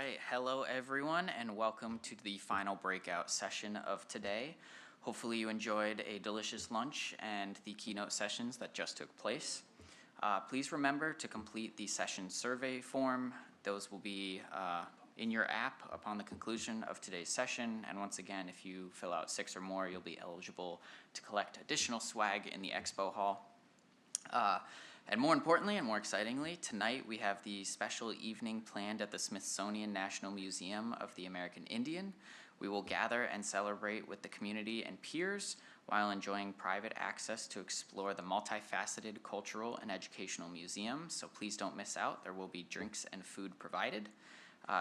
right, hello everyone, and welcome to the final breakout session of today. Hopefully you enjoyed a delicious lunch and the keynote sessions that just took place. Please remember to complete the session survey form. Those will be in your app upon the conclusion of today's session, and once again, if you fill out 6 or more, you'll be eligible to collect additional swag in the expo hall. And more importantly and more excitingly, tonight we have the special evening planned at the Smithsonian National Museum of the American Indian. We will gather and celebrate with the community and peers while enjoying private access to explore the multifaceted cultural and educational museum, so please don't miss out. There will be drinks and food provided.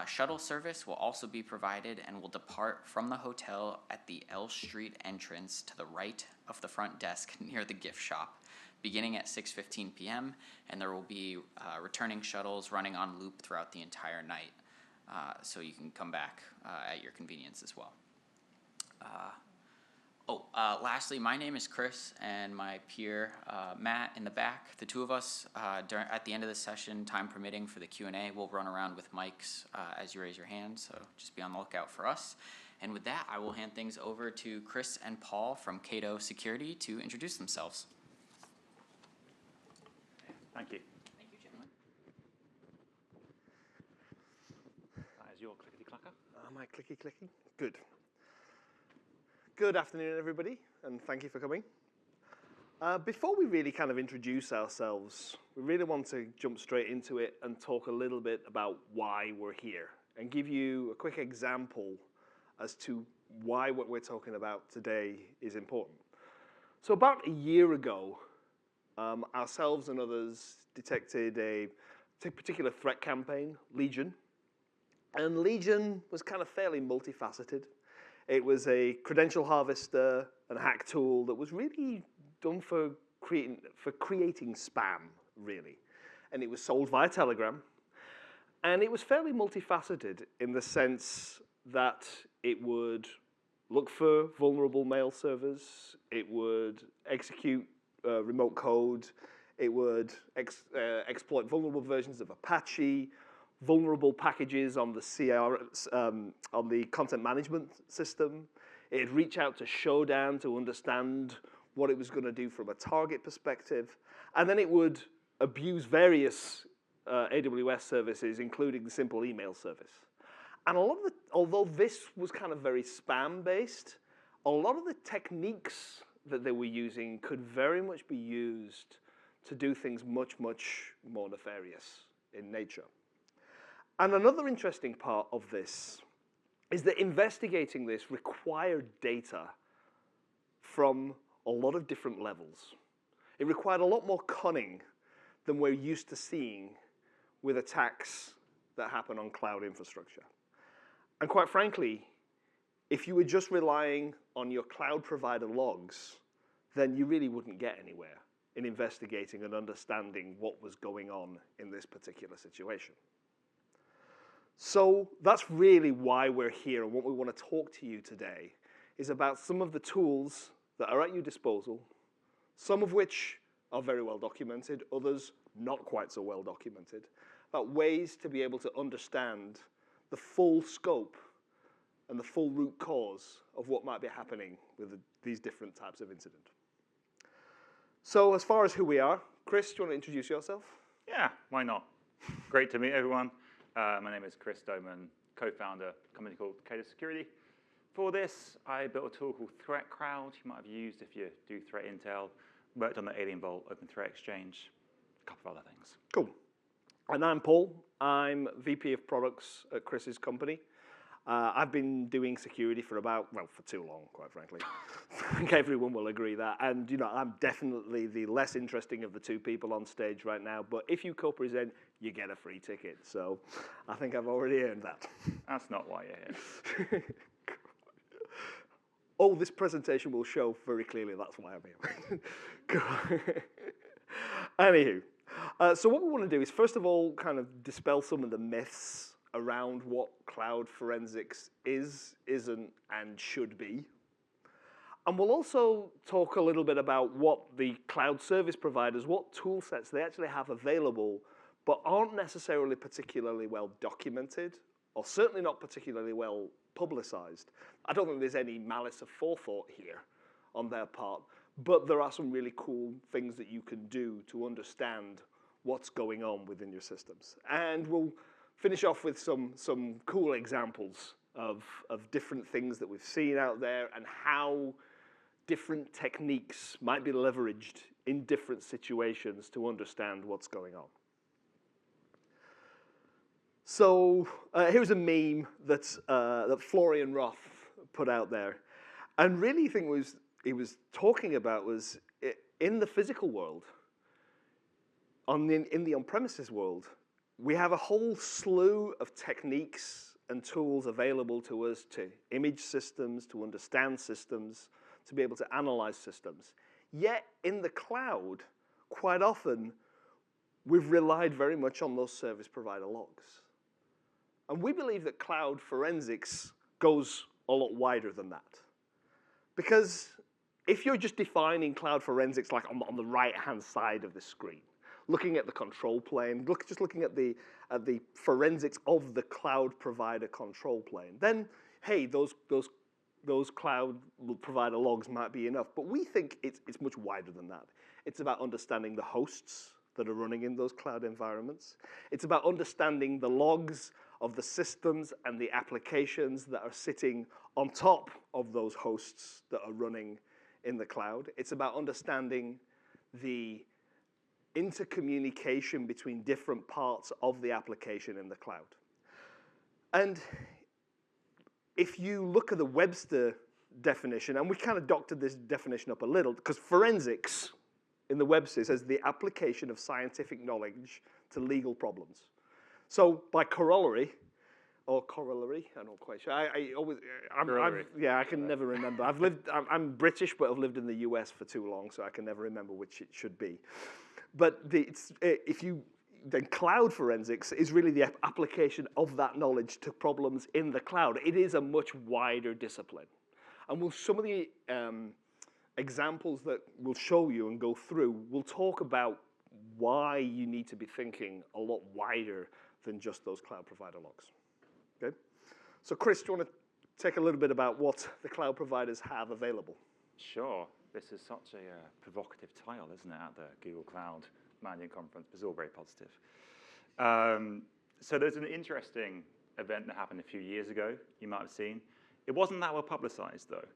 Shuttle service will also be provided and will depart from the hotel at the L Street entrance to the right of the front desk near the gift shop, beginning at 6:15 p.m., and there will be returning shuttles running on loop throughout the entire night, so you can come back at your convenience as well. Lastly, my name is Chris, and my peer Matt in the back. The two of us, at the end of the session, time permitting for the Q&A, we'll run around with mics as you raise your hand, so just be on the lookout for us. And with that, I will hand things over to Chris and Paul from Cado Security to introduce themselves. Thank you. Thank you, gentlemen. That is your clickety-clacker. Am I clicky-clicky? Good. Good afternoon, everybody, and thank you for coming. Before we really kind of introduce ourselves, we really want to jump straight into it and talk a little bit about why we're here and give you a quick example as to why what we're talking about today is important. So about a year ago, ourselves and others detected a particular threat campaign, Legion. And Legion was kind of fairly multifaceted. It was a credential harvester and hack tool that was really done for creating spam, really. And it was sold via Telegram. And it was fairly multifaceted in the sense that it would look for vulnerable mail servers. It would execute remote code. It would exploit vulnerable versions of Apache, vulnerable packages on the on the content management system. It'd reach out to Showdown to understand what it was going to do from a target perspective, and then it would abuse various AWS services, including the simple email service. And although this was kind of very spam-based, a lot of the techniques that they were using could very much be used to do things much, much more nefarious in nature. And another interesting part of this is that investigating this required data from a lot of different levels. It required a lot more cunning than we're used to seeing with attacks that happen on cloud infrastructure. And quite frankly, if you were just relying on your cloud provider logs, then you really wouldn't get anywhere in investigating and understanding what was going on in this particular situation. So that's really why we're here, and what we want to talk to you today is about some of the tools that are at your disposal, some of which are very well documented, others not quite so well documented, about ways to be able to understand the full scope and the full root cause of what might be happening with these different types of incident. So as far as who we are, Chris, do you want to introduce yourself? Yeah, why not? Great to meet everyone. My name is Chris Doman, co-founder of a company called Cado Security. For this, I built a tool called Threat Crowd you might have used if you do threat intel, worked on the Alien Vault Open Threat Exchange, a couple of other things. Cool. And I'm Paul. I'm VP of Products at Chris's company. I've been doing security for too long, quite frankly. I think everyone will agree that. And I'm definitely the less interesting of the two people on stage right now. But if you co-present, you get a free ticket. So I think I've already earned that. That's not why you're here. Oh, this presentation will show very clearly that's why I'm here. Anywho, so what we want to do is, first of all, kind of dispel some of the myths around what cloud forensics is, isn't, and should be. And we'll also talk a little bit about what the cloud service providers, what tool sets they actually have available, but aren't necessarily particularly well documented or certainly not particularly well publicized. I don't think there's any malice of forethought here on their part, but there are some really cool things that you can do to understand what's going on within your systems. And we'll finish off with some cool examples of different things that we've seen out there and how different techniques might be leveraged in different situations to understand what's going on. So here's a meme that Florian Roth put out there. And really, I think he was talking about was in the physical world, in the on-premises world, we have a whole slew of techniques and tools available to us to image systems, to understand systems, to be able to analyze systems. Yet in the cloud, quite often, we've relied very much on those service provider logs. And we believe that cloud forensics goes a lot wider than that. Because if you're just defining cloud forensics like on the right-hand side of the screen, looking at the control plane, just looking at the forensics of the cloud provider control plane, then, hey, those cloud provider logs might be enough. But we think it's much wider than that. It's about understanding the hosts that are running in those cloud environments. It's about understanding the logs of the systems and the applications that are sitting on top of those hosts that are running in the cloud. It's about understanding the intercommunication between different parts of the application in the cloud. And if you look at the Webster definition, and we kind of doctored this definition up a little, because forensics in the Webster says the application of scientific knowledge to legal problems. So by corollary, or corollary, I'm not quite sure. I can never remember. I'm British, but I've lived in the US for too long, so I can never remember which it should be. But then cloud forensics is really the application of that knowledge to problems in the cloud. It is a much wider discipline. And some of the examples that we'll show you and go through will talk about why you need to be thinking a lot wider than just those cloud provider logs. Okay? So Chris, do you want to take a little bit about what the cloud providers have available? Sure. This is such a provocative title, isn't it, at the Google Cloud Managing Conference, but it's all very positive. So there's an interesting event that happened a few years ago, you might have seen. It wasn't that well publicized, though.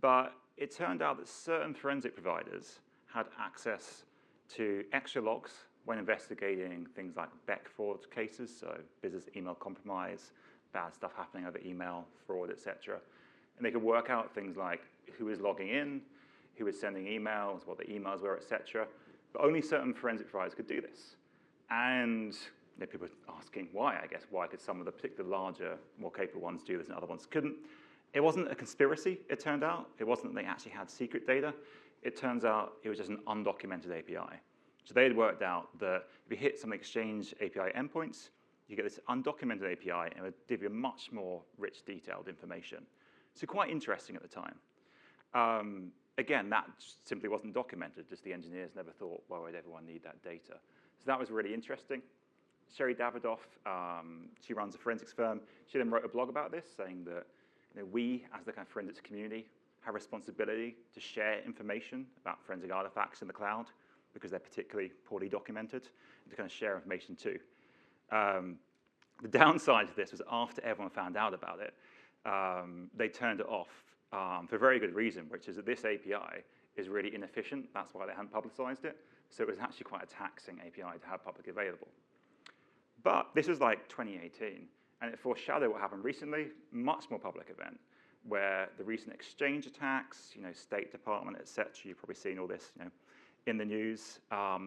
But it turned out that certain forensic providers had access to extra logs when investigating things like Beck fraud cases, so business email compromise, bad stuff happening over email, fraud, etc. And they could work out things like who is logging in, who is sending emails, what the emails were, etc. But only certain forensic providers could do this. And people were asking why, I guess. Why could some of the particular larger, more capable ones do this and other ones couldn't? It wasn't a conspiracy, it turned out. It wasn't that they actually had secret data. It turns out it was just an undocumented API. So they had worked out that if you hit some Exchange API endpoints, you get this undocumented API, and it would give you much more rich, detailed information. So quite interesting at the time. Again, that simply wasn't documented, just the engineers never thought, why would everyone need that data? So that was really interesting. Sherry Davidoff, she runs a forensics firm. She then wrote a blog about this, saying that we, as the kind of forensics community, have responsibility to share information about forensic artifacts in the cloud because they're particularly poorly documented, and to kind of share information too. The downside to this was after everyone found out about it, they turned it off for a very good reason, which is that this API is really inefficient. That's why they hadn't publicized it. So it was actually quite a taxing API to have publicly available. But this was like 2018, and it foreshadowed what happened recently, much more public event, where the recent Exchange attacks, State Department, et cetera, you've probably seen all this in the news.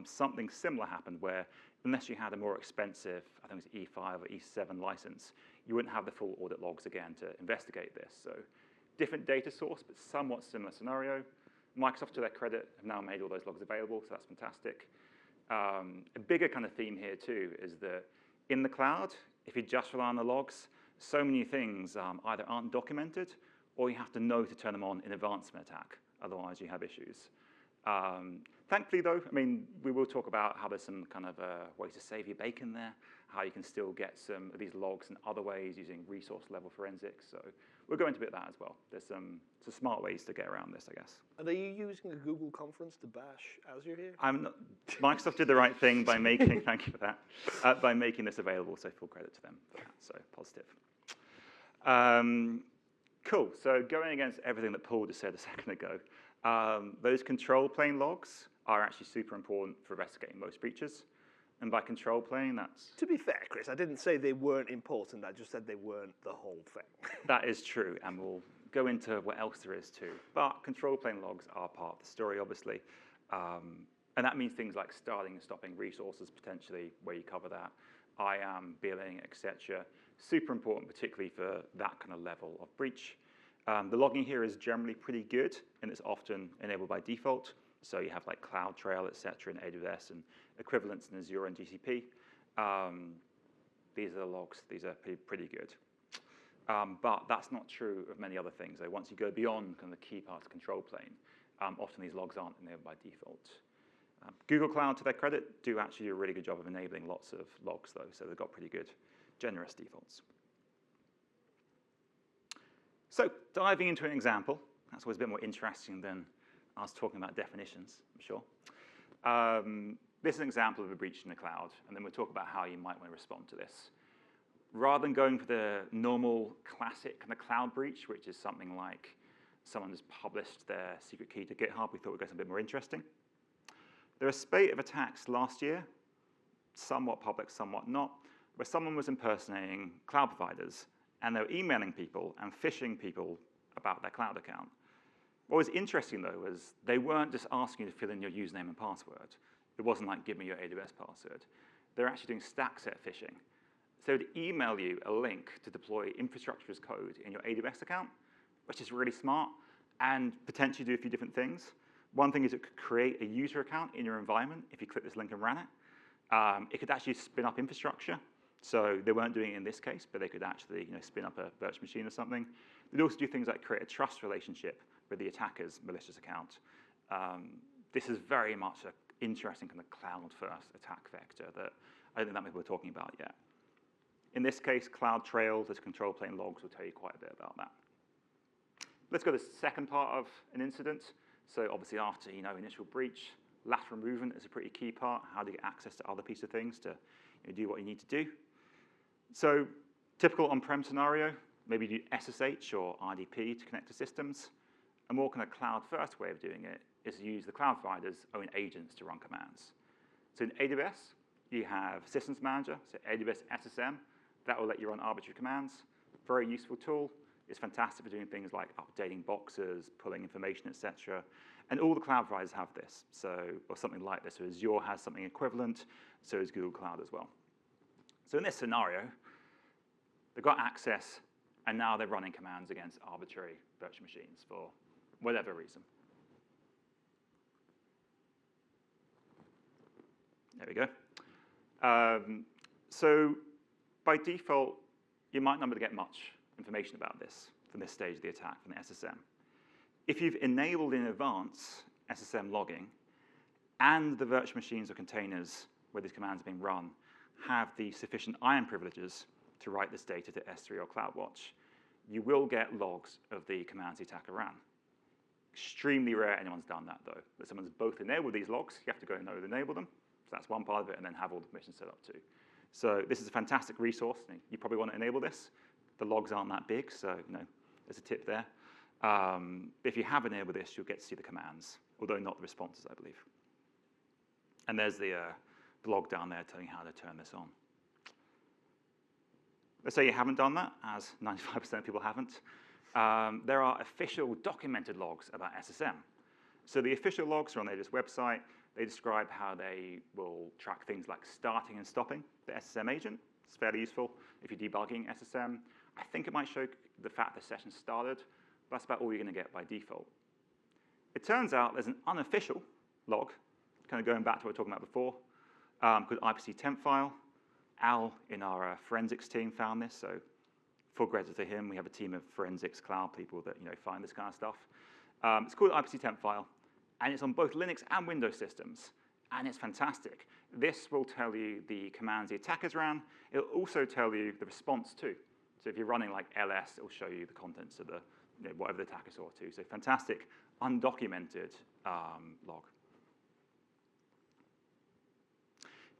Something similar happened where unless you had a more expensive, I think it was E5 or E7 license, you wouldn't have the full audit logs again to investigate this. So different data source, but somewhat similar scenario. Microsoft, to their credit, have now made all those logs available, so that's fantastic. A bigger kind of theme here too is that in the cloud, if you just rely on the logs, so many things either aren't documented or you have to know to turn them on in advance of an attack. Otherwise, you have issues. Thankfully, though, I mean, we will talk about how there's some kind of ways to save your bacon there, how you can still get some of these logs in other ways using resource-level forensics. So we'll go into a bit of that as well. There's some smart ways to get around this, I guess. And are you using a Google conference to bash Azure here? I'm not, Microsoft did the right thing by making, thank you for that, by making this available, so full credit to them for that, so positive. Cool, so going against everything that Paul just said a second ago, those control plane logs are actually super important for investigating most breaches. And by control plane, that's... To be fair, Chris, I didn't say they weren't important. I just said they weren't the whole thing. That is true, and we'll go into what else there is too. But control plane logs are part of the story, obviously. And that means things like starting and stopping resources, potentially, where you cover that, IAM, billing, etc. Super important, particularly for that kind of level of breach. The logging here is generally pretty good, and it's often enabled by default. So you have like CloudTrail, et cetera, in AWS, and equivalents in Azure and GCP. These are the logs. These are pretty good. But that's not true of many other things. So once you go beyond kind of the key parts of control plane, often these logs aren't enabled by default. Google Cloud, to their credit, do actually do a really good job of enabling lots of logs, though. So they've got pretty good, generous defaults. So diving into an example, that's always a bit more interesting than us talking about definitions, I'm sure. This is an example of a breach in the cloud, and then we'll talk about how you might want to respond to this. Rather than going for the normal classic kind of cloud breach, which is something like someone has published their secret key to GitHub, we thought we'd go something a bit more interesting. There are a spate of attacks last year, somewhat public, somewhat not, where someone was impersonating cloud providers, and they were emailing people and phishing people about their cloud account. What was interesting, though, was they weren't just asking you to fill in your username and password. It wasn't like, give me your AWS password. They're actually doing stack set phishing. So they'd email you a link to deploy infrastructure as code in your AWS account, which is really smart, and potentially do a few different things. One thing is it could create a user account in your environment if you click this link and ran it. It could actually spin up infrastructure. So they weren't doing it in this case, but they could actually spin up a virtual machine or something. They'd also do things like create a trust relationship with the attacker's malicious account. This is very much an interesting kind of cloud-first attack vector that I don't think that many people are talking about yet. In this case, CloudTrail, those control plane logs will tell you quite a bit about that. Let's go to the second part of an incident. So obviously after initial breach, lateral movement is a pretty key part. How do you get access to other pieces of things to do what you need to do? So typical on-prem scenario, maybe do SSH or RDP to connect to systems. A more kind of cloud-first way of doing it is to use the cloud provider's own agents to run commands. So in AWS, you have Systems Manager, so AWS SSM. That will let you run arbitrary commands. Very useful tool. It's fantastic for doing things like updating boxes, pulling information, et cetera. And all the cloud providers have this, or something like this. So Azure has something equivalent, so does Google Cloud as well. So in this scenario, they've got access, and now they're running commands against arbitrary virtual machines for whatever reason. There we go. So by default, you might not be able to get much information about this from this stage of the attack, from the SSM. If you've enabled in advance SSM logging, and the virtual machines or containers where these commands are being run have the sufficient IAM privileges to write this data to S3 or CloudWatch, you will get logs of the commands the attacker ran. Extremely rare anyone's done that, though. That someone's both enabled these logs, you have to go and know to enable them. So that's one part of it, and then have all the permissions set up too. So this is a fantastic resource. You probably want to enable this. The logs aren't that big, so there's a tip there. If you have enabled this, you'll get to see the commands, although not the responses, I believe. And there's the log down there telling you how to turn this on. Let's say you haven't done that, as 95% of people haven't. There are official documented logs about SSM. So the official logs are on their website. They describe how they will track things like starting and stopping the SSM agent. It's fairly useful if you're debugging SSM. I think it might show the fact the session started. But that's about all you're going to get by default. It turns out there's an unofficial log, kind of going back to what we were talking about before, called IPC temp file. Al in our forensics team found this, so full credit to him. We have a team of forensics cloud people that find this kind of stuff. It's called IPC temp file, And it's on both Linux and Windows systems. And it's fantastic. This will tell you the commands the attackers ran. It'll also tell you the response too. So if you're running like ls, it'll show you the contents of the, whatever the attacker saw too. So fantastic, undocumented log.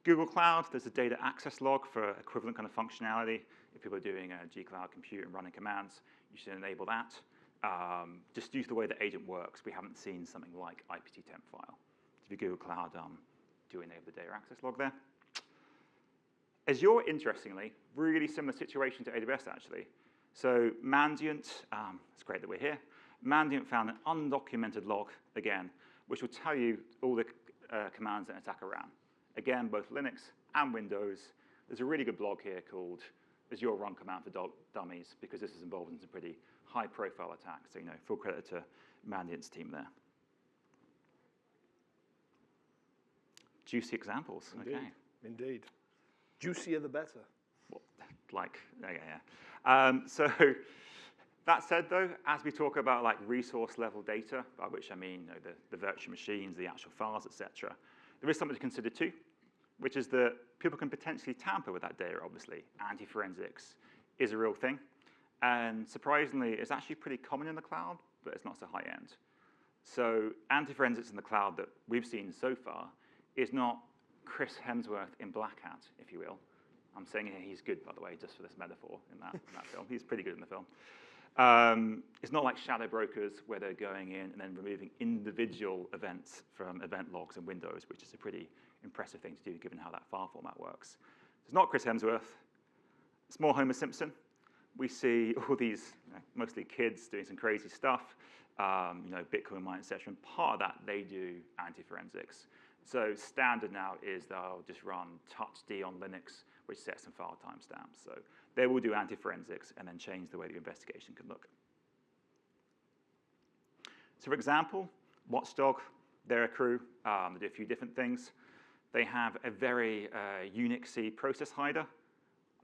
Google Cloud, there's a data access log for equivalent kind of functionality. If people are doing a G-Cloud compute and running commands, you should enable that. Just use the way the agent works. We haven't seen something like IPT temp file. If you Google Cloud, do enable the data access log there. Azure, interestingly, really similar situation to AWS, actually. So Mandiant, it's great that we're here. Mandiant found an undocumented log, again, which will tell you all the commands that an attacker ran. Again, both Linux and Windows. There's a really good blog here called Azure Run Command for Dummies, because this is involved in some pretty high-profile attacks. So, full credit to Mandiant's team there. Juicy examples. Indeed. Okay. Indeed. Juicier the better. Well, so that said, though, as we talk about like resource-level data, by which I mean the virtual machines, the actual files, etc., there is something to consider too, which is that people can potentially tamper with that data, obviously. Anti-forensics is a real thing. And surprisingly, it's actually pretty common in the cloud, but it's not so high-end. So anti-forensics in the cloud that we've seen so far is not Chris Hemsworth in Black Hat, if you will. I'm saying here he's good, by the way, just for this metaphor in that film. He's pretty good in the film. It's not like shadow brokers where they're going in and then removing individual events from event logs in Windows, which is a pretty impressive thing to do given how that file format works. It's not Chris Hemsworth. It's more Homer Simpson. We see all these, mostly kids, doing some crazy stuff, Bitcoin mining, etc. And part of that, they do anti-forensics. So standard now is they'll just run touchd on Linux, which sets some file timestamps. So they will do anti-forensics and then change the way the investigation can look. So for example, Watchdog, they're a crew. They do a few different things. They have a very Unixy process hider.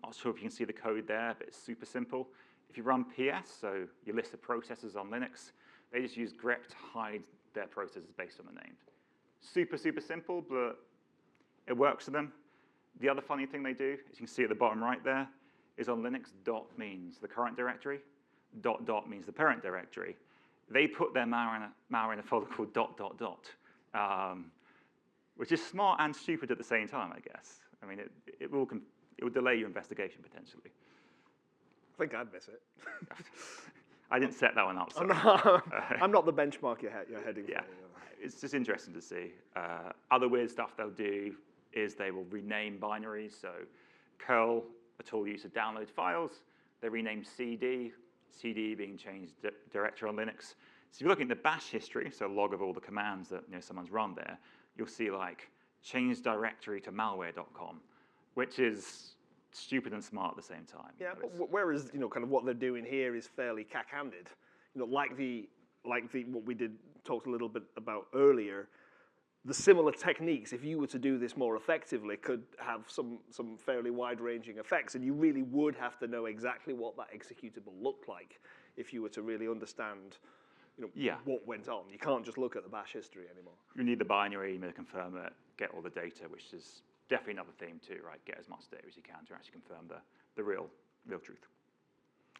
Not sure if you can see the code there, but it's super simple. If you run PS, so your list of processes on Linux, they just use grep to hide their processes based on the name. Super, super simple, but it works for them. The other funny thing they do, as you can see at the bottom right there, is on Linux, dot means the current directory, dot dot means the parent directory. They put their malware in a folder called dot dot dot, which is smart and stupid at the same time, I guess. I mean, it will delay your investigation potentially. I think I'd miss it. I didn't set that one up. I'm not the benchmark you're heading for. Yeah, it's just interesting to see. Other weird stuff they'll do is they will rename binaries. So curl, a tool used to download files, they rename CD, CD being changed directory on Linux. So if you're looking at the bash history, so a log of all the commands that someone's run there, you'll see like change directory to malware.com, which is stupid and smart at the same time. Yeah, but whereas kind of what they're doing here is fairly cack-handed. Like what we talked a little bit about earlier. The similar techniques, if you were to do this more effectively, could have some fairly wide-ranging effects, and you really would have to know exactly what that executable looked like if you were to really understand what went on. You can't just look at the bash history anymore. You need the binary, you need to confirm it, get all the data, which is definitely another theme too, right? Get as much data as you can to actually confirm the real truth.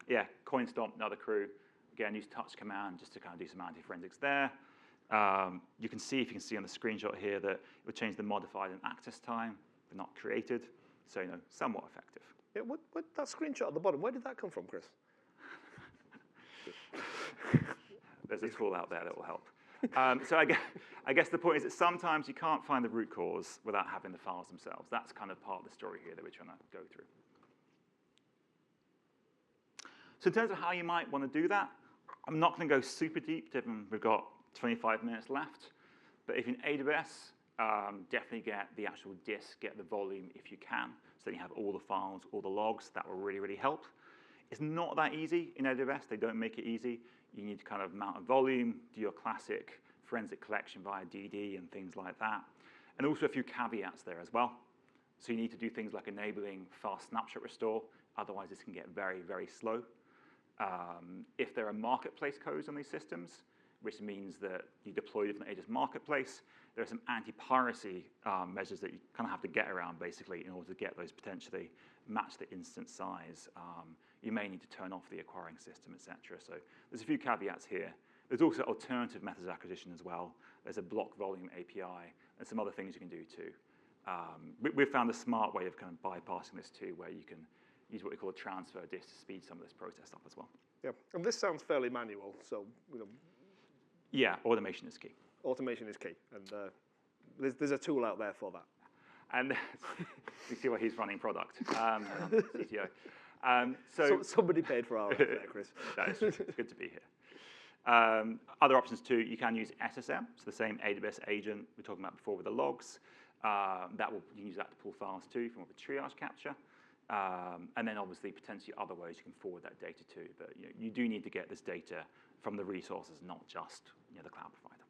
Yeah, CoinStomp, another crew. Again, use touch command just to kind of do some anti-forensics there. You can see, if you can see on the screenshot here, that it will change the modified and access time, but not created. So, somewhat effective. Yeah, what that screenshot at the bottom, where did that come from, Chris? There's a tool out there that will help. So I guess the point is that sometimes you can't find the root cause without having the files themselves. That's kind of part of the story here that we're trying to go through. So in terms of how you might want to do that, I'm not going to go super deep, given we've got 25 minutes left. But if in AWS, definitely get the actual disk, get the volume if you can, so that you have all the files, all the logs. That will really, really help. It's not that easy in AWS. They don't make it easy. You need to kind of mount a volume, do your classic forensic collection via DD and things like that. And also a few caveats there as well. So you need to do things like enabling fast snapshot restore. Otherwise, this can get very, very slow. If there are marketplace codes on these systems, which means that you deploy different AWS Marketplace. There are some anti-piracy measures that you kind of have to get around, basically, in order to get those potentially match the instance size. You may need to turn off the acquiring system, et cetera. So there's a few caveats here. There's also alternative methods of acquisition as well. There's a block volume API and some other things you can do too. We've found a smart way of kind of bypassing this too, where you can use what we call a transfer disk to speed some of this process up as well. Yeah, and this sounds fairly manual, so Yeah, automation is key. automation is key, and there's a tool out there for that. And you see why he's running product, CTO. So Somebody paid for our effort there, Chris. That is it's good to be here. Other options too, you can use SSM, so the same AWS agent we were talking about before with the logs. You can use that to pull files too from a triage capture. And then obviously potentially other ways you can forward that data to. But you do need to get this data from the resources, not just the cloud provider.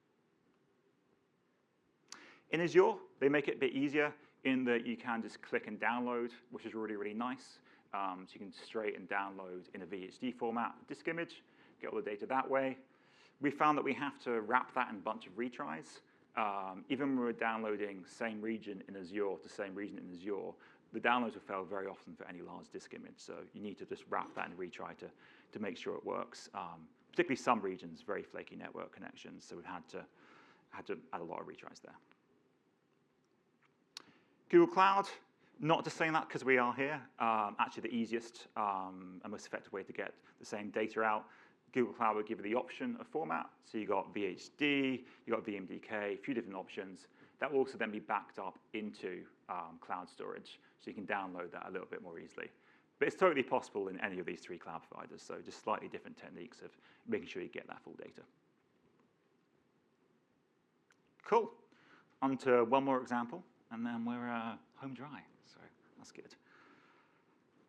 In Azure, they make it a bit easier in that you can just click and download, which is really, really nice. So you can straight and download in a VHD format, disk image, get all the data that way. We found that we have to wrap that in a bunch of retries. Even when we're downloading same region in Azure to same region in Azure, the downloads will fail very often for any large disk image. So you need to just wrap that in a retry to make sure it works. Particularly some regions, very flaky network connections. So we've had to add a lot of retries there. Google Cloud, not just saying that because we are here. Actually, the easiest and most effective way to get the same data out, Google Cloud will give you the option of format. So you got VHD, you got VMDK, a few different options. That will also then be backed up into cloud storage, so you can download that a little bit more easily. But it's totally possible in any of these three cloud providers, so just slightly different techniques of making sure you get that full data. Cool. On to one more example, and then we're home dry, so that's good.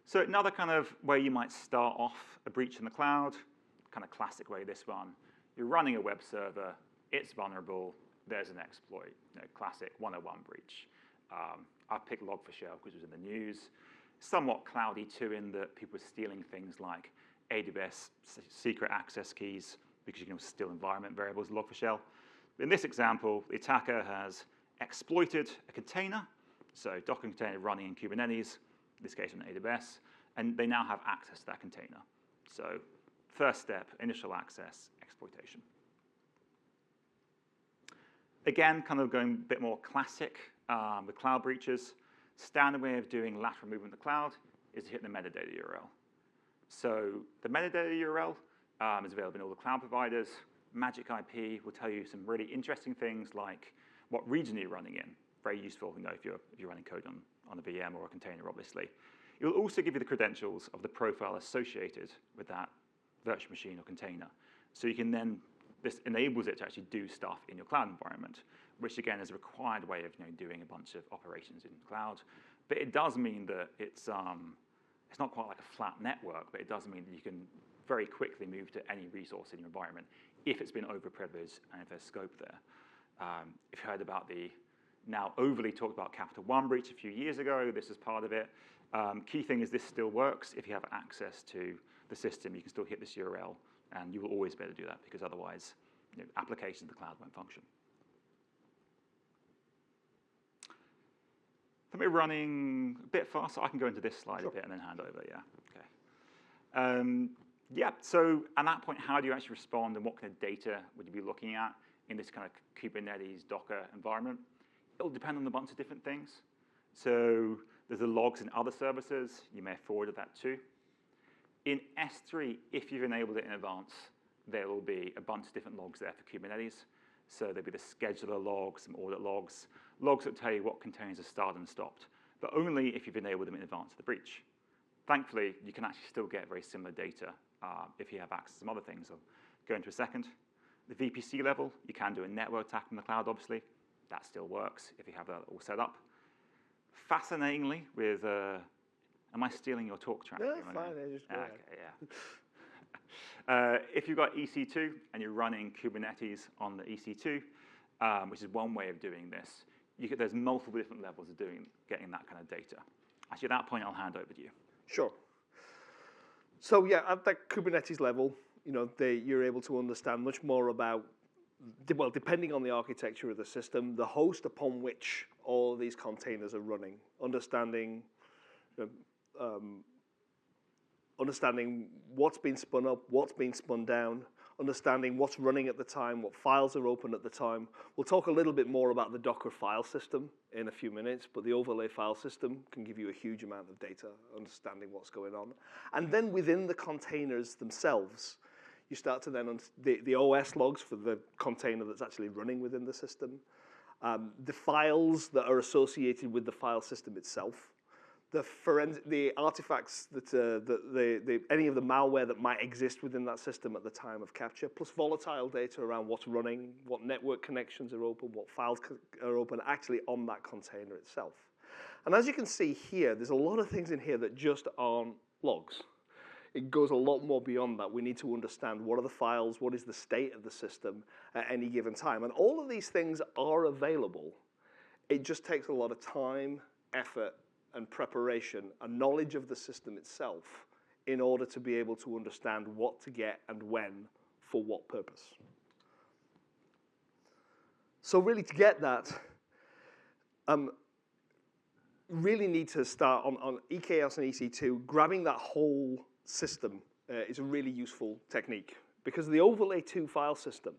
So another kind of way you might start off a breach in the cloud, kind of classic way, this one. You're running a web server, it's vulnerable, there's an exploit, classic 101 breach. I picked Log4Shell because it was in the news. Somewhat cloudy too in that people are stealing things like AWS secret access keys because you can steal environment variables in Log4Shell. In this example, the attacker has exploited a container, so Docker container running in Kubernetes, in this case on AWS, and they now have access to that container. So first step, initial access, exploitation. Again, kind of going a bit more classic with cloud breaches. Standard way of doing lateral movement in the cloud is to hit the metadata URL. So the metadata URL is available in all the cloud providers. Magic IP will tell you some really interesting things like what region you're running in. Very useful, if you're running code on a VM or a container, obviously. It will also give you the credentials of the profile associated with that virtual machine or container. So you can then, this enables it to actually do stuff in your cloud environment, which again is a required way of doing a bunch of operations in the cloud. But it does mean that it's not quite like a flat network, but it does mean that you can very quickly move to any resource in your environment if it's been over-privileged and if there's scope there. If you heard about the now overly talked about Capital One breach a few years ago, this is part of it. Key thing is this still works. If you have access to the system, you can still hit this URL, and you will always be able to do that because otherwise, applications in the cloud won't function. Let me running a bit fast, so I can go into this slide a bit and then hand over. Yeah. Okay. So at that point, how do you actually respond, and what kind of data would you be looking at in this kind of Kubernetes Docker environment? It'll depend on a bunch of different things. So there's the logs in other services. You may have forwarded that too. In S3, if you've enabled it in advance, there will be a bunch of different logs there for Kubernetes. So there'll be the scheduler logs, some audit logs, logs that tell you what containers are started and stopped, but only if you've enabled them in advance of the breach. Thankfully, you can actually still get very similar data if you have access to some other things. I'll go into a second. The VPC level, you can do a network attack in the cloud, obviously. That still works if you have that all set up. Fascinatingly, with am I stealing your talk track? No, fine. Just go ahead. Okay, yeah. If you've got EC2 and you're running Kubernetes on the EC2, which is one way of doing this, there's multiple different levels of getting that kind of data. Actually, at that point, I'll hand over to you. Sure. So yeah, at that Kubernetes level, you're able to understand much more about, well, depending on the architecture of the system, the host upon which all of these containers are running, understanding what's been spun up, what's been spun down, understanding what's running at the time, what files are open at the time. We'll talk a little bit more about the Docker file system in a few minutes, but the overlay file system can give you a huge amount of data, understanding what's going on. And then within the containers themselves, you start to then, the OS logs for the container that's actually running within the system, the files that are associated with the file system itself, the artifacts that any of the malware that might exist within that system at the time of capture, plus volatile data around what's running, what network connections are open, what files are open actually on that container itself. And as you can see here, there's a lot of things in here that just aren't logs. It goes a lot more beyond that. We need to understand what are the files, what is the state of the system at any given time. And all of these things are available. It just takes a lot of time, effort, and preparation, and knowledge of the system itself in order to be able to understand what to get and when for what purpose. So really to get that, really need to start on EKS and EC2, grabbing that whole system is a really useful technique because the overlay 2 file system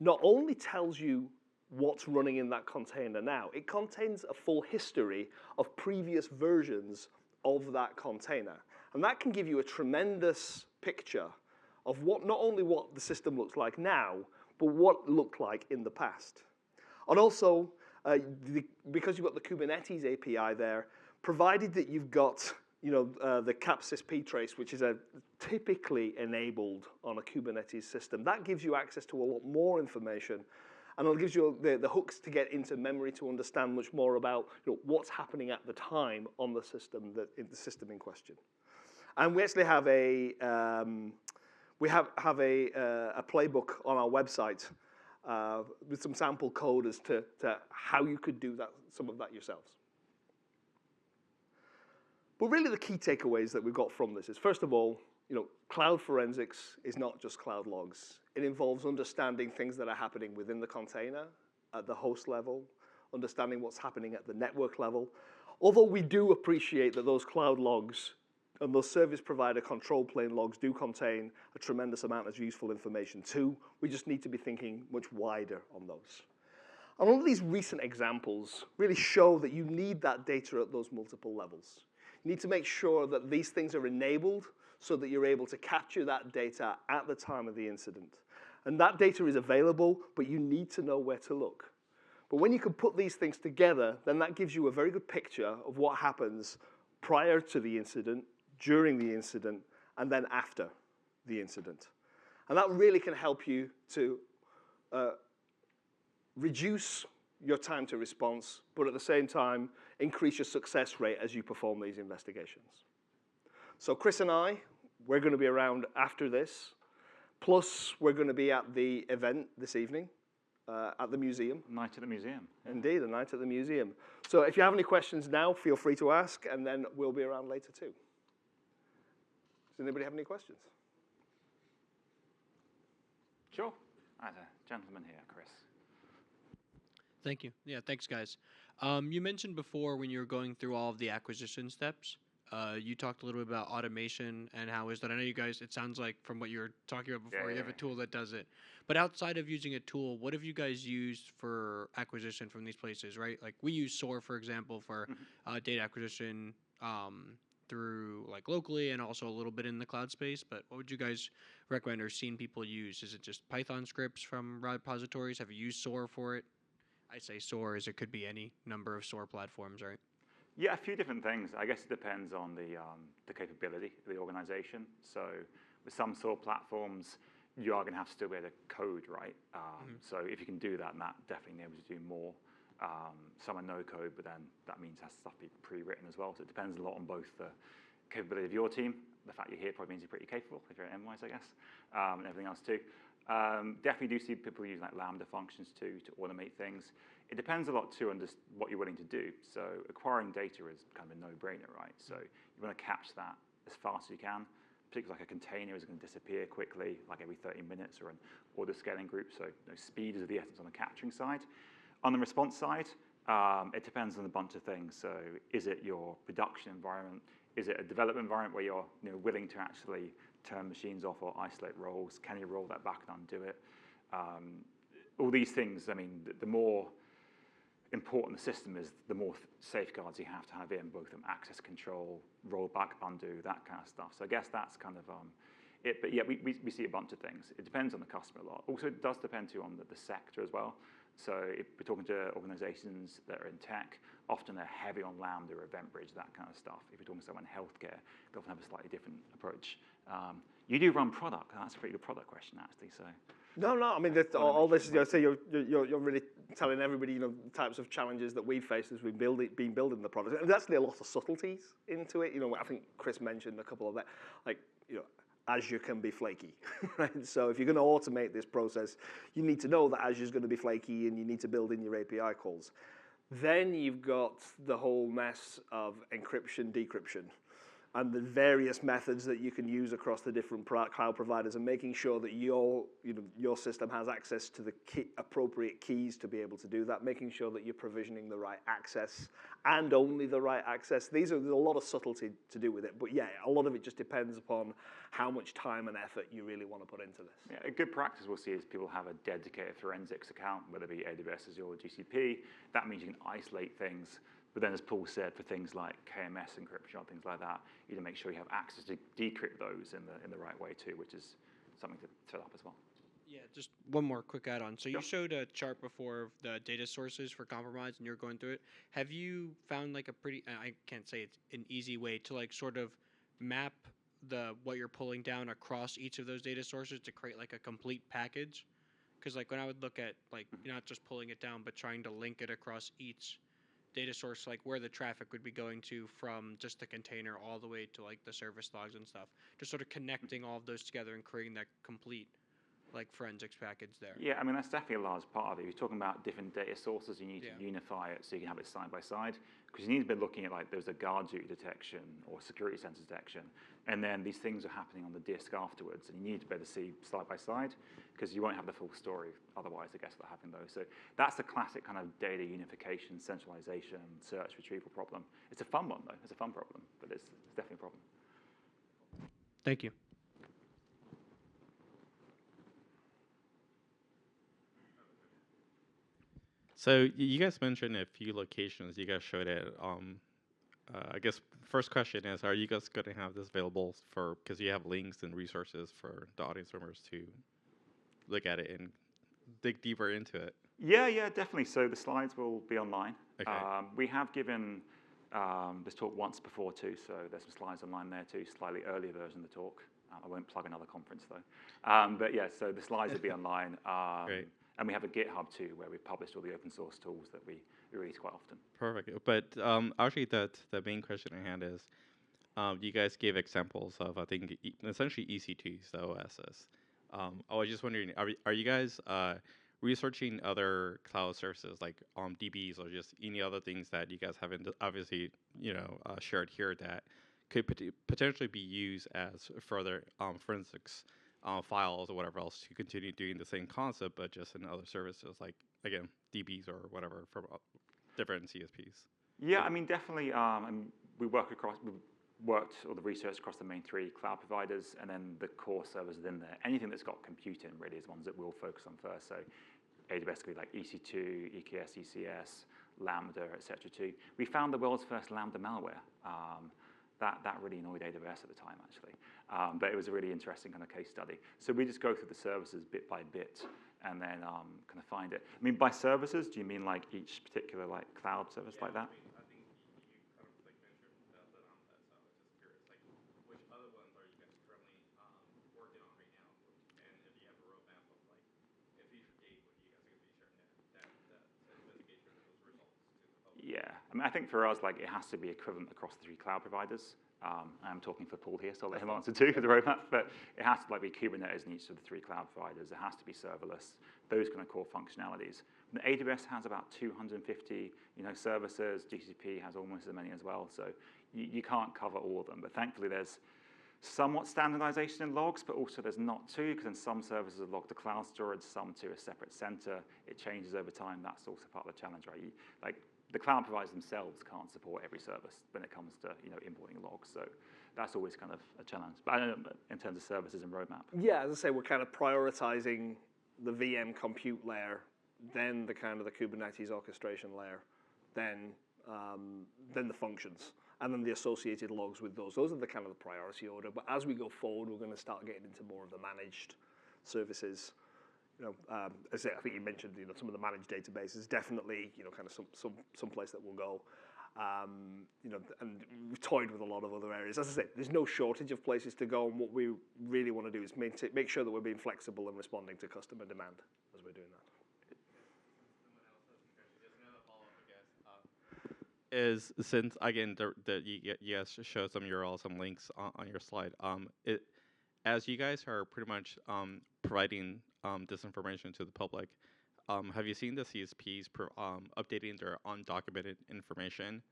not only tells you what's running in that container now, it contains a full history of previous versions of that container. And that can give you a tremendous picture of not only what the system looks like now, but what it looked like in the past. And also, because you've got the Kubernetes API there, provided that you've got the capsys ptrace, which is typically enabled on a Kubernetes system, that gives you access to a lot more information. And it gives you the hooks to get into memory to understand much more about what's happening at the time on the system, in question. And we actually have a playbook on our website with some sample code as to how you could do some of that yourselves. But really the key takeaways that we've got from this is, first of all, cloud forensics is not just cloud logs. It involves understanding things that are happening within the container at the host level, understanding what's happening at the network level. Although we do appreciate that those cloud logs and those service provider control plane logs do contain a tremendous amount of useful information too, we just need to be thinking much wider on those. And all of these recent examples really show that you need that data at those multiple levels. You need to make sure that these things are enabled so that you're able to capture that data at the time of the incident. And that data is available, but you need to know where to look. But when you can put these things together, then that gives you a very good picture of what happens prior to the incident, during the incident, and then after the incident. And that really can help you to reduce your time to response, but at the same time, increase your success rate as you perform these investigations. So Chris and I, we're going to be around after this. Plus, we're going to be at the event this evening at the museum. Night at the museum. Yeah. Indeed, a night at the museum. So if you have any questions now, feel free to ask, and then we'll be around later too. Does anybody have any questions? Sure. There's a gentleman here, Chris. Thank you. Yeah, thanks, guys. You mentioned before when you were going through all of the acquisition steps, you talked a little bit about automation and how is that. I know you guys, it sounds like from what you were talking about before, you have a tool that does it. But outside of using a tool, what have you guys used for acquisition from these places, right? Like we use SOAR, for example, for data acquisition through like locally and also a little bit in the cloud space. But what would you guys recommend or seen people use? Is it just Python scripts from repositories? Have you used SOAR for it? I say SOAR as it could be any number of SOAR platforms, right? Yeah, a few different things. I guess it depends on the capability of the organization. So with some SOAR platforms, you are going to have to still be able to code, right? So if you can do that, and that definitely enables you to do more. Some are no code, but then that means it has stuff be pre-written as well. So it depends a lot on both the capability of your team. The fact you're here probably means you're pretty capable if you're at MWise, I guess, and everything else too. Definitely do see people use like Lambda functions too to automate things. It depends a lot too on just what you're willing to do. So acquiring data is kind of a no-brainer, right? So you want to catch that as fast as you can. particularly like a container is going to disappear quickly, like every 30 minutes, or an order scaling group. So speed is of the essence on the capturing side. On the response side, it depends on a bunch of things. So is it your production environment? Is it a development environment where you're willing to actually turn machines off or isolate roles? Can you roll that back and undo it? All these things, I mean, the more important the system is, the more safeguards you have to have in, both from access control, rollback, undo, that kind of stuff. So I guess that's kind of it. But yeah, we see a bunch of things. It depends on the customer a lot. Also, it does depend too on the sector as well. So if we're talking to organizations that are in tech, often they're heavy on Lambda or Event Bridge, that kind of stuff. If you're talking to someone in healthcare, they often have a slightly different approach. You do run product. That's a pretty good product question, actually. So. No. I mean, all this is, so you're really telling everybody, the types of challenges that we've faced as we've been building the product. And there's actually a lot of subtleties into it. I think Chris mentioned a couple of that, like, Azure can be flaky, right? So if you're going to automate this process, you need to know that Azure's going to be flaky, and you need to build in your API calls. Then you've got the whole mess of encryption, decryption, and the various methods that you can use across the different cloud providers, and making sure that your system has access to the appropriate keys to be able to do that, making sure that you're provisioning the right access and only the right access. There's a lot of subtlety to do with it, but yeah, a lot of it just depends upon how much time and effort you really want to put into this. Yeah, a good practice we'll see is people have a dedicated forensics account, whether it be AWS, Azure, or GCP. That means you can isolate things. But then, as Paul said, for things like KMS encryption or things like that, you need to make sure you have access to decrypt those in the right way too, which is something to set up as well. Yeah, just one more quick add-on. So Sure. you showed a chart before of the data sources for compromise, and you're going through it. Have you found like a pretty, I can't say it's an easy way to like sort of map what you're pulling down across each of those data sources to create like a complete package? Because like when I would look at like not just pulling it down, but trying to link it across each data source, like where the traffic would be going to from just the container all the way to like the service logs and stuff, just sort of connecting all of those together and creating that complete like forensics package there. Yeah, I mean, that's definitely a large part of it. You're talking about different data sources. You need to unify it so you can have it side by side. Because you need to be looking at, like, there's a guard duty detection or security sensor detection. And then these things are happening on the disk afterwards. And you need to be able to see side by side because you won't have the full story otherwise, I guess, without having those. So that's the classic kind of data unification, centralization, search, retrieval problem. It's a fun one, though. It's a fun problem, but it's definitely a problem. Thank you. So you guys mentioned a few locations. You guys showed it. I guess first question is, are you guys going to have this available because you have links and resources for the audience members to look at it and dig deeper into it? Yeah, definitely. So the slides will be online. Okay. We have given this talk once before too, so there's some slides online there too, slightly earlier version of the talk. I won't plug another conference though. But yeah, so the slides will be online. Great. And we have a GitHub too, where we've published all the open source tools that we release quite often. Perfect. But actually, the main question at hand is, you guys gave examples of, I think, essentially EC2s, the OSs. I was just wondering, are you guys researching other cloud services like DBs or just any other things that you guys haven't obviously shared here that could potentially be used as further forensics files or whatever else to continue doing the same concept, but just in other services like, again, DBs or whatever from different CSPs? Yeah, I mean, definitely. We worked all the research across the main three cloud providers, and then the core servers within there. Anything that's got computing really is ones that we'll focus on first. So AWS could be like EC2, EKS, ECS, Lambda, etc. too. We found the world's first Lambda malware. That really annoyed AWS at the time, actually. But it was a really interesting kind of case study. So we just go through the services bit by bit and then kind of find it. I mean, by services, do you mean like each particular like cloud service like that? I think you kind of like mentioned the Lambda, so I was just curious, like which other ones are you guys currently working on right now? And if you have a roadmap of like a future date when you guys are going to be sharing that investigation of those results to the public? Yeah, I mean, I think for us, like, it has to be equivalent across the three cloud providers. I'm talking for Paul here, so I'll let him answer too for the roadmap. But it has to be Kubernetes in each of the three cloud providers. It has to be serverless. Those kind of core functionalities. And AWS has about 250, services. GCP has almost as many as well. So you can't cover all of them. But thankfully, there's somewhat standardization in logs, but also there's not too, because then some services are logged to cloud storage, some to a separate center. It changes over time. That's also part of the challenge, right? Like the cloud providers themselves can't support every service when it comes to importing logs. So that's always kind of a challenge. But I don't know in terms of services and roadmap. Yeah, as I say, we're kind of prioritizing the VM compute layer, then the kind of the Kubernetes orchestration layer, then the functions, and then the associated logs with those. Those are the kind of the priority order. But as we go forward, we're going to start getting into more of the managed services. As I think you mentioned, some of the managed databases, definitely, kind of some place that we'll go. And we've toyed with a lot of other areas. As I say, there's no shortage of places to go, and what we really want to do is make sure that we're being flexible and responding to customer demand as we're doing that. Is since again you guys show some URLs, some links on your slide. As you guys are pretty much providing this information to the public, have you seen the CSPs updating their undocumented information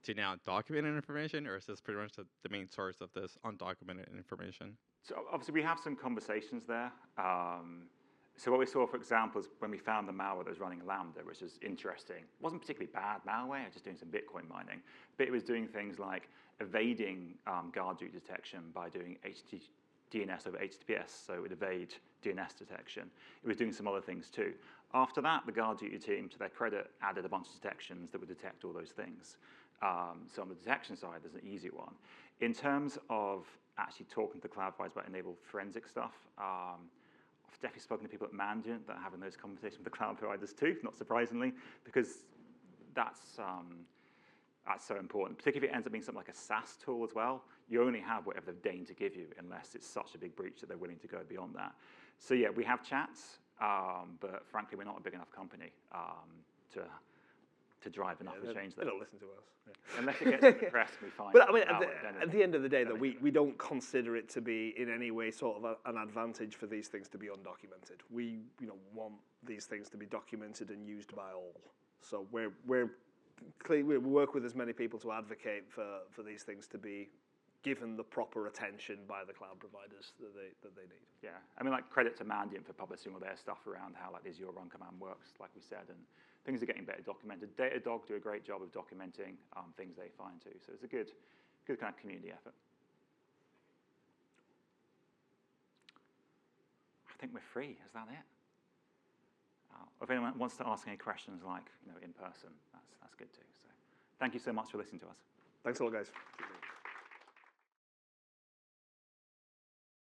to now documented information, or is this pretty much the main source of this undocumented information? So obviously we have some conversations there. So what we saw, for example, is when we found the malware that was running Lambda, which is interesting. It wasn't particularly bad malware, just doing some Bitcoin mining. But it was doing things like evading guard duty detection by doing DNS over HTTPS, so it would evade DNS detection. It was doing some other things too. After that, the guard duty team, to their credit, added a bunch of detections that would detect all those things. So on the detection side, there's an easy one. In terms of actually talking to the cloud providers about enabled forensic stuff, I've definitely spoken to people at Mandiant that are having those conversations with the cloud providers too, not surprisingly, because that's so important. Particularly if it ends up being something like a SaaS tool as well. You only have whatever they've deigned to give you unless it's such a big breach that they're willing to go beyond that. So yeah, we have chats, but frankly, we're not a big enough company to drive enough to change that. They don't listen to us. Yeah. Unless it gets to the press, we find. But I mean, at the end of the day, that we don't consider it to be in any way sort of an advantage for these things to be undocumented. We want these things to be documented and used by all. So we work with as many people to advocate for these things to be given the proper attention by the cloud providers that they need. Yeah, I mean, like credit to Mandiant for publishing all their stuff around how like Azure Run command works, like we said, and things are getting better documented. Datadog do a great job of documenting things they find too. So it's a good kind of community effort. I think we're free. Is that it? If anyone wants to ask any questions, like in person, that's good too. So thank you so much for listening to us. Thanks a lot, guys.